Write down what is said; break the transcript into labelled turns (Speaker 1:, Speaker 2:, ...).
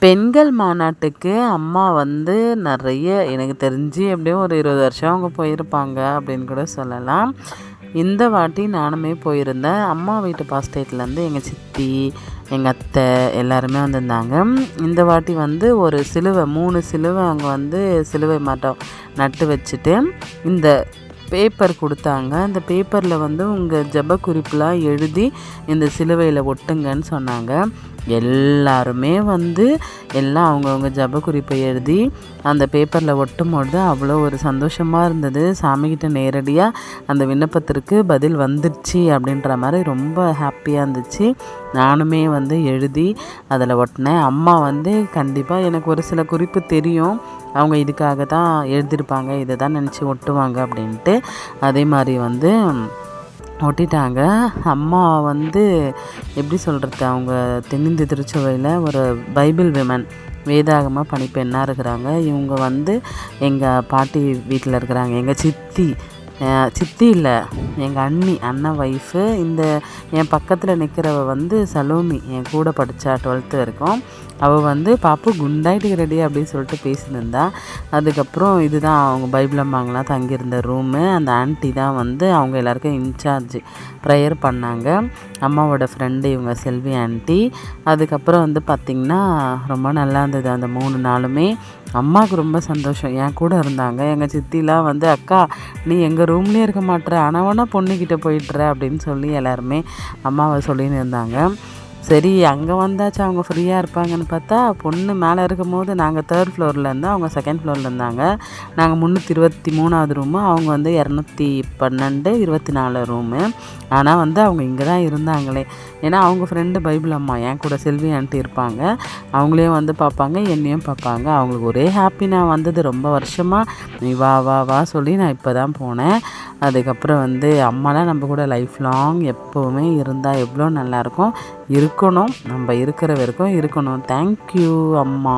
Speaker 1: பெண்கள் மாநாட்டுக்கு அம்மா வந்து நிறைய எனக்கு தெரிஞ்சு எப்படியும் ஒரு 20 வருஷம் அவங்க போயிருப்பாங்க அப்படின்னு கூட சொல்லலாம். இந்த வாட்டி நானுமே போயிருந்தேன். அம்மா வீட்டு பாஸ்டேட்லேருந்து எங்கள் சித்தி, எங்கள் அத்தை எல்லாருமே வந்திருந்தாங்க. இந்த வாட்டி வந்து ஒரு சிலுவை 3 சிலுவை அங்கே வந்து சிலுவை மாட்டம் நட்டு வச்சுட்டு இந்த பேப்பர் கொடுத்தாங்க. அந்த பேப்பரில் வந்து உங்கள் ஜெப குறிப்புலாம் எழுதி இந்த சிலுவையில் ஒட்டுங்கன்னு சொன்னாங்க. எல்லாருமே வந்து எல்லாம் அவங்கவுங்க ஜெப குறிப்பை எழுதி அந்த பேப்பரில் ஒட்டும்பொழுது அவ்வளோ ஒரு சந்தோஷமாக இருந்தது. சாமிக்கிட்ட நேரடியாக அந்த விண்ணப்பத்திற்கு பதில் வந்துடுச்சு அப்படின்ற மாதிரி ரொம்ப ஹாப்பியாக இருந்துச்சு. நானுமே வந்து எழுதி அதில் ஒட்டினேன். அம்மா வந்து கண்டிப்பாக எனக்கு ஒரு சில குறிப்பு தெரியும், அவங்க இதுக்காக தான் எழுதியிருப்பாங்க, இதை தான் நினச்சி ஒட்டுவாங்க அப்படின்ட்டு அதே மாதிரி வந்து ஒட்டிட்டாங்க. அம்மா வந்து எப்படி சொல்கிறது, அவங்க தென்னிந்திய திருச்சபையில் ஒரு பைபிள் விமன் வேதாகம பணிப்பெண்ணாக இருக்கிறாங்க. இவங்க வந்து எங்கள் பாட்டி வீட்டில் இருக்கிறாங்க. எங்கள் சித்தி இல்லை, எங்கள் அண்ணன் ஒய்ஃபு. இந்த என் பக்கத்தில் நிற்கிறவ வந்து சலோமி, என் கூட படித்தா 12th வரைக்கும். அவள் வந்து பாப்பு குண்டாயிட்டு ரெடி அப்படின்னு சொல்லிட்டு பேசினிருந்தா. அதுக்கப்புறம் இதுதான் அவங்க பைபிள் அம்மாங்களாம் தங்கியிருந்த ரூமு. அந்த ஆண்டி தான் வந்து அவங்க எல்லாருக்கும் இன்சார்ஜ் ப்ரேயர் பண்ணாங்க. அம்மாவோட ஃப்ரெண்டு இவங்க செல்வி ஆண்டி. அதுக்கப்புறம் வந்து பார்த்திங்கன்னா ரொம்ப நல்லா இருந்தது அந்த 3 நாளுமே. அம்மாவுக்கு ரொம்ப சந்தோஷம், என் கூட இருந்தாங்க. எங்கள் சித்திலாம் வந்து அக்கா நீ எங்கள் ரூம்லேயே இருக்க மாட்டேற, ஆனவனா பொண்ணுக்கிட்ட போயிட்டுற அப்படின்னு சொல்லி எல்லாருமே அம்மாவை சொல்லின்னு இருந்தாங்க. சரி அங்கே வந்தாச்சு அவங்க ஃப்ரீயாக இருப்பாங்கன்னு பார்த்தா, பொண்ணு மேலே இருக்கும் போது நாங்கள் 3rd ஃப்ளோரில் இருந்தோம், அவங்க 2nd ஃப்ளோரில் இருந்தாங்க. நாங்கள் 323வது ரூமு, அவங்க வந்து 212 24 ரூமு. ஆனால் வந்து அவங்க இங்கே தான் இருந்தாங்களே. ஏன்னா அவங்க ஃப்ரெண்டு பைபிள் அம்மா என் கூட செல்வி ஆண்டி இருப்பாங்க, அவங்களையும் வந்து பார்ப்பாங்க, என்னையும் பார்ப்பாங்க. அவங்களுக்கு ஒரே ஹாப்பி. நான் வந்தது ரொம்ப வருஷமாக, நீ வா வா வா சொல்லி நான் இப்போ தான் போனேன். அதுக்கப்புறம் வந்து அம்மாலாம் நம்ம கூட லைஃப் லாங் எப்போவுமே இருந்தால் எவ்வளோ நல்லாயிருக்கும். இருக்கணும், நம்ம இருக்கிற வரைக்கும் இருக்கணும். தேங்க்யூ அம்மா.